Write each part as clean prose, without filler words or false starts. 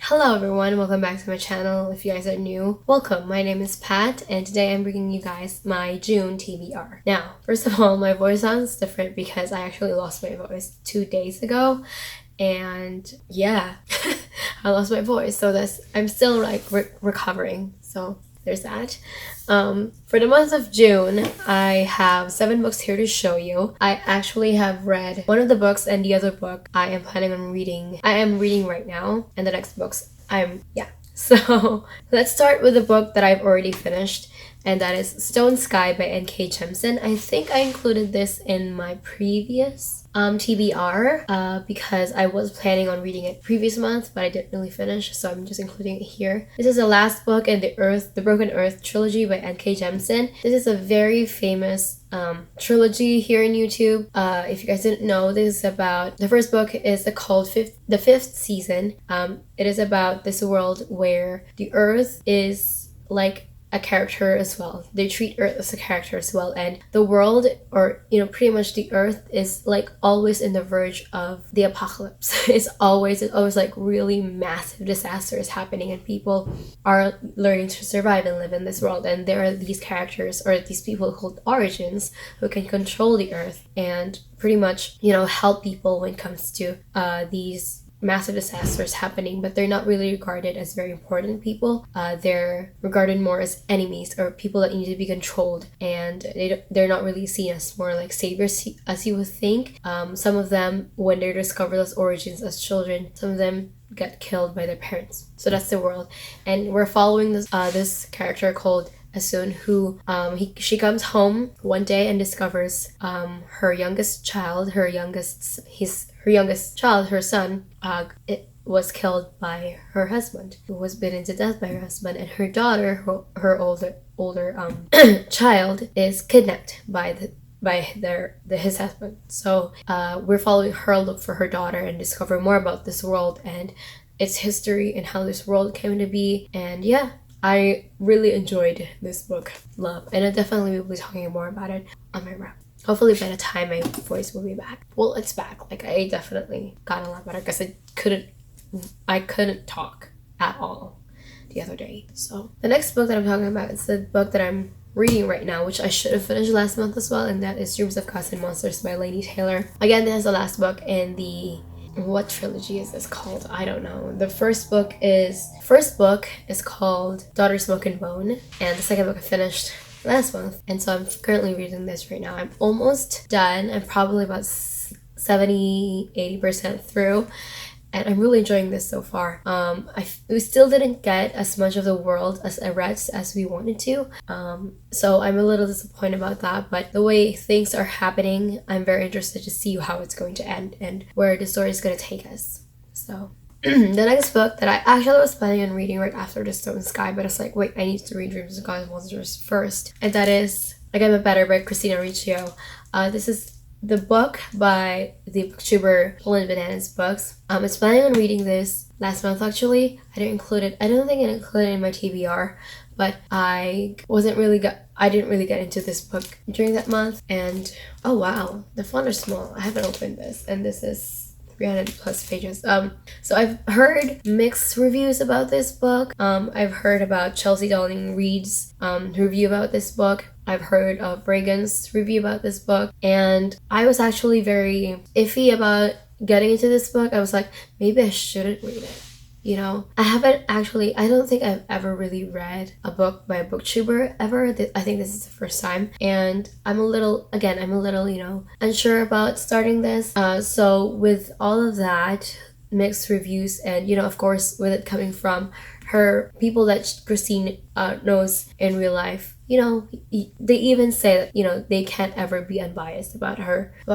Hello everyone, welcome back to my channel. If you guys are new, welcome. My name is Pat and today I'm bringing you guys my June TBR. Now, first of all, my voice sounds different because I actually lost my voice 2 days ago and yeah, I lost my voice, so I'm still like recovering, so there's that. For the month of June, I have 7 books here to show you. I actually have read one of the books and the other book I am planning on reading. I am reading right now, and the next books So let's start with the book that I've already finished, and that is Stone Sky by N.K. Jemisin. I think I included this in my previous TBR because I was planning on reading it previous month, but I didn't really finish, so I'm just including it here. This is the last book in the Broken Earth trilogy by N.K. Jemisin. This is a very famous trilogy here in YouTube. If you guys didn't know, this is about, the first book is called the fifth season. It is about this world where the Earth is like a character as well. They treat Earth as a character as well, and the world, or pretty much the Earth, is like always in the verge of the apocalypse. It's always like really massive disasters happening, and people are learning to survive and live in this world. And there are these characters, or these people called Origins, who can control the Earth and pretty much help people when it comes to these massive disasters happening, but they're not really regarded as very important people. They're regarded more as enemies or people that need to be controlled, and they're not really seen as more like saviors as you would think. Some of them, when they're discovered as Origins as children, some of them get killed by their parents. So that's the world, and we're following this character called Asun, who she comes home one day and discovers her youngest child, her son, it was killed by her husband, who was beaten to death by her husband, and her daughter, her older child, is kidnapped by his husband. So we're following her look for her daughter and discover more about this world and its history and how this world came to be. And yeah, I really enjoyed this book, love, and I definitely will be talking more about it on my wrap. Hopefully by the time my voice will be back. Well, it's back. Like, I definitely got a lot better because I couldn't talk at all the other day. So the next book that I'm talking about is the book that I'm reading right now, which I should have finished last month as well, and that is Dreams of Gods and Monsters by Laini Taylor. Again, this is the last book in the... What trilogy is this called? I don't know. The first book is called Daughter Smoke and Bone, and the second book I finished last month, and so I'm currently reading this right now. I'm almost done. I'm probably about 70-80% through, and I'm really enjoying this so far. We still didn't get as much of the world as we wanted to, so I'm a little disappointed about that, but the way things are happening, I'm very interested to see how it's going to end and where the story is going to take us. So the next book that I actually was planning on reading right after The Stone Sky, but it's like, wait, I need to read Dreams of Gods and Monsters first, and that is I Get Better by Christina Riccio. This is the book by the booktuber Poland Bananas Books. I was planning on reading this last month actually. I don't think I included it in my TBR, but I didn't really get into this book during that month. And oh wow, the font is small. I haven't opened this, and this is 300 plus pages. So I've heard mixed reviews about this book. I've heard about Chelsea Dowling Reed's review about this book. I've heard of Reagan's review about this book, and I was actually very iffy about getting into this book. I was like, maybe I shouldn't read it. I don't think I've ever really read a book by a booktuber ever. I think this is the first time, and I'm a little unsure about starting this. So with all of that, mixed reviews, and of course with it coming from her people that Christine knows in real life, they even say that they can't ever be unbiased about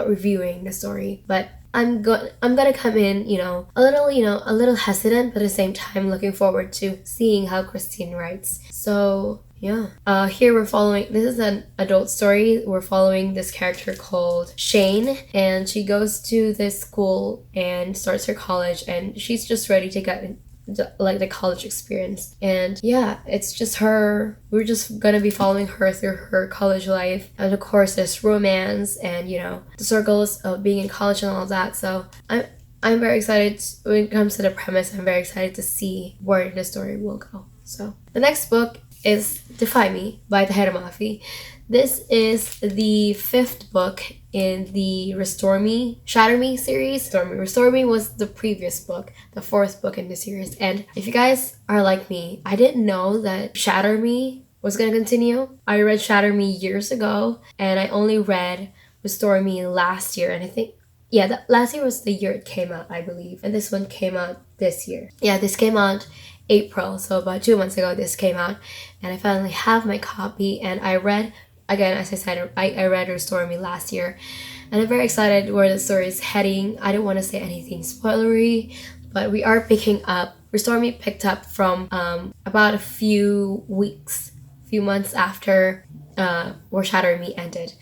reviewing the story. But I'm gonna come in a little hesitant, but at the same time looking forward to seeing how Christine writes. So yeah, here we're following, this is an adult story. We're following this character called Shane, and she goes to this school and starts her college, and she's just ready to get the college experience. And yeah, it's just her. We're just gonna be following her through her college life, and of course there's romance and the struggles of being in college and all that. So I'm very excited when it comes to the premise. I'm very excited to see where the story will go. So the next book is Defy Me by Tahira Mafi. This is the 5th book in the Restore Me, Shatter Me series. Restore Me was the previous book, the 4th book in the series. And if you guys are like me, I didn't know that Shatter Me was going to continue. I read Shatter Me years ago, and I only read Restore Me last year. And I think, yeah, last year was the year it came out, I believe. And this one came out this year. Yeah, this came out April, so about 2 months ago this came out. And I finally have my copy, and I read, again, as I said, I read Restore Me last year, and I'm very excited where the story is heading. I don't want to say anything spoilery, but we are picking up. Restore Me picked up from about a few months after where Shatter Me ended.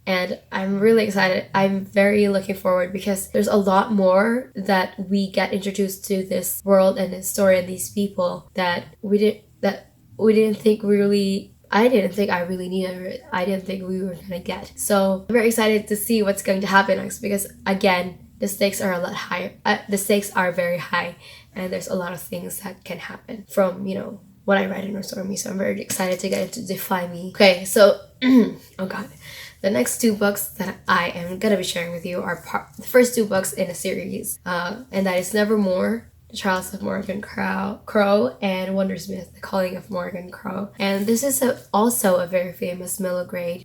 And I'm really excited. I'm very looking forward because there's a lot more that we get introduced to this world and this story and these people that we didn't think really. I didn't think I really needed. I didn't think we were gonna get. So I'm very excited to see what's going to happen next because again, the stakes are a lot higher. The stakes are very high, and there's a lot of things that can happen from what I read in Restore Me. So I'm very excited to get into Defy Me. Okay, so oh god. The next 2 books that I am going to be sharing with you are the first 2 books in a series, and that is Nevermore, The Trials of Morrigan Crow, and Wundersmith, The Calling of Morrigan Crow. And this is also a very famous middle grade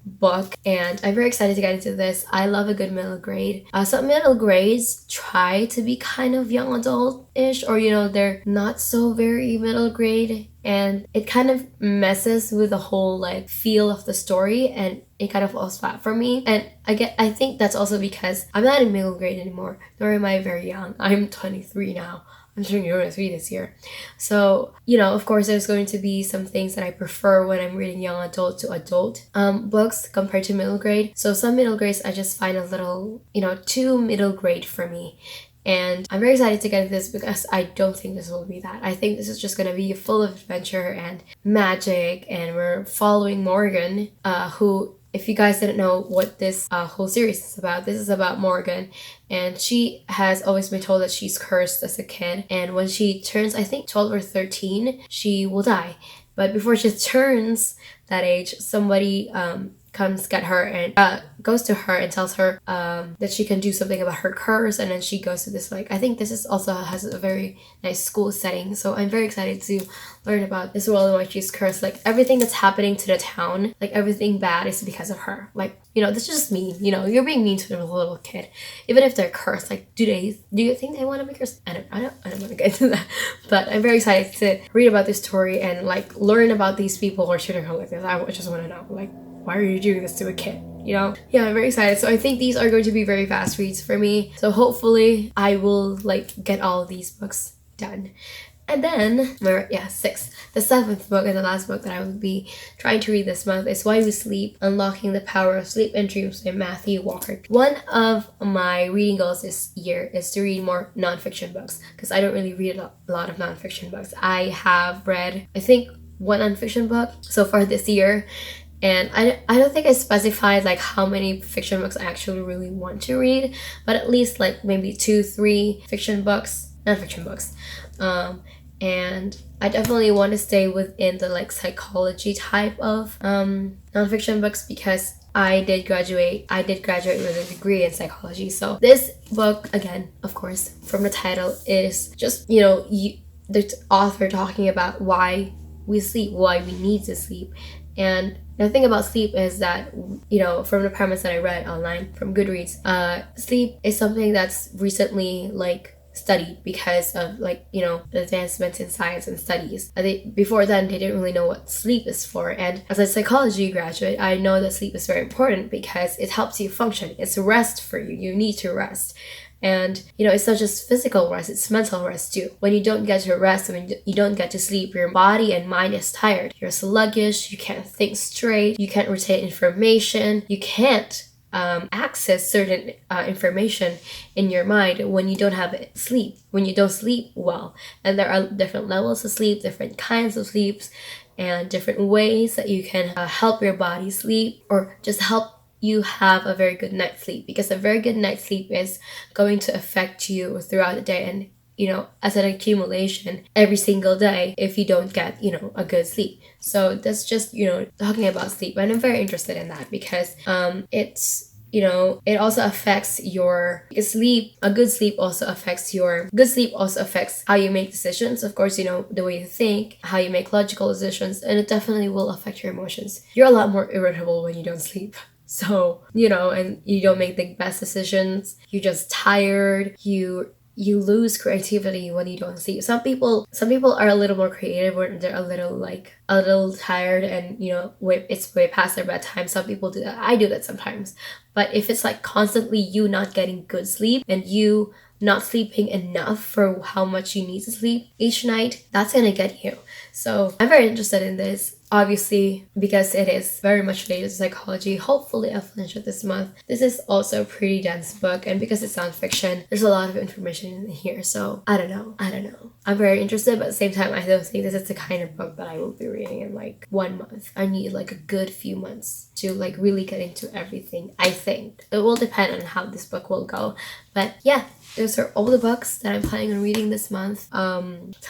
book, and I'm very excited to get into this. I love a good middle grade. Some middle grades try to be kind of young adult-ish, or they're not so very middle grade, and it kind of messes with the whole feel of the story, and it kind of falls flat for me. And I think that's also because I'm not in middle grade anymore, nor am I very young. I'm 23 now. I'm turning 23 this year. So, of course, there's going to be some things that I prefer when I'm reading young adult to adult books compared to middle grade. So some middle grades I just find a little, too middle grade for me. And I'm very excited to get into this because I don't think this will be that. I think this is just going to be full of adventure and magic, and we're following Morrigan, who, if you guys didn't know what this whole series is about, this is about Morrigan, and she has always been told that she's cursed as a kid, and when she turns, I think 12 or 13, she will die. But before she turns that age, somebody comes get her and goes to her and tells her that she can do something about her curse, and then she goes to this I think this is also has a very nice school setting. So I'm very excited to learn about this world and why she's cursed. Everything that's happening to the town, everything bad is because of her. This is just mean. You're being mean to a little kid, even if they're cursed. Do you think they want to be cursed? I don't want to get into that. But I'm very excited to read about this story and learn about these people who are treating her like this. I just want to know why are you doing this to a kid? Yeah, I'm very excited. So I think these are going to be very fast reads for me. So hopefully I will get all of these books done. And then, 6th. The 7th book and the last book that I will be trying to read this month is Why We Sleep, Unlocking the Power of Sleep and Dreams by Matthew Walker. One of my reading goals this year is to read more nonfiction books because I don't really read a lot of nonfiction books. I have read, I think, 1 nonfiction book so far this year. And I don't think I specified how many fiction books I actually really want to read, but at least maybe 2-3 nonfiction books. And I definitely want to stay within the psychology type of nonfiction books because I did graduate with a degree in psychology. So this book, again, of course, from the title, is just the author talking about why we sleep, why we need to sleep. And the thing about sleep is that, from the premise that I read online from Goodreads, sleep is something that's recently studied because of the advancements in science and studies. Before then they didn't really know what sleep is for, and as a psychology graduate I know that sleep is very important because it helps you function. It's rest for you. You need to rest. And it's not just physical rest, it's mental rest too. When you don't get to rest, when you don't get to sleep, your body and mind is tired. You're sluggish, you can't think straight, you can't retain information, you can't access certain information in your mind when you don't have sleep, when you don't sleep well. And there are different levels of sleep, different kinds of sleeps, and different ways that you can help your body sleep, or just help you have a very good night's sleep, because a very good night's sleep is going to affect you throughout the day and, you know, as an accumulation every single day if you don't get, you know, a good sleep. So that's just, you know, talking about sleep, and I'm very interested in that because it's, you know, it also affects your sleep. A good sleep also affects how you make decisions. Of course, you know, the way you think, how you make logical decisions, and it definitely will affect your emotions. You're a lot more irritable when you don't sleep. So, you know, and you don't make the best decisions. You're just tired. You lose creativity when you don't sleep. Some people are a little more creative when they're a little tired and, you know, it's way past their bedtime. Some people do that. I do that sometimes. But if it's like constantly you not getting good sleep and you not sleeping enough for how much you need to sleep each night, that's gonna get you. So I'm very interested in this, obviously, because it is very much related to psychology. Hopefully I'll finish it this month. This is also a pretty dense book, and because it's nonfiction, there's a lot of information in here. So I don't know. I'm very interested, but at the same time, I don't think this is the kind of book that I will be reading in like 1 month. I need like a good few months to like really get into everything. I think it will depend on how this book will go, but yeah, those are all the books that I'm planning on reading this month. Tell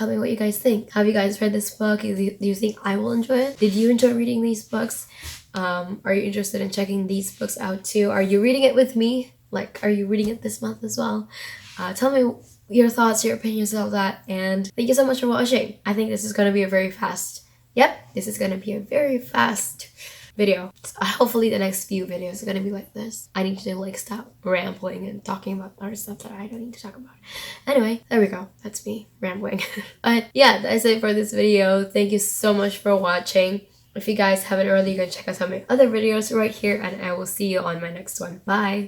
me what you guys think. Have you guys read this book? Do you think I will enjoy it? Did you enjoy reading these books? Are you interested in checking these books out too? Are you reading it with me? Like, are you reading it this month as well? Tell me your thoughts, your opinions of that, and thank you so much for watching. I think this is going to be a very fast video. So hopefully the next few videos are gonna be like this. I need to like stop rambling and talking about other stuff that I don't need to talk about. Anyway, there we go. That's me rambling. But yeah, that's it for this video. Thank you so much for watching. If you guys haven't already, you can check out some of my other videos right here, and I will see you on my next one. Bye!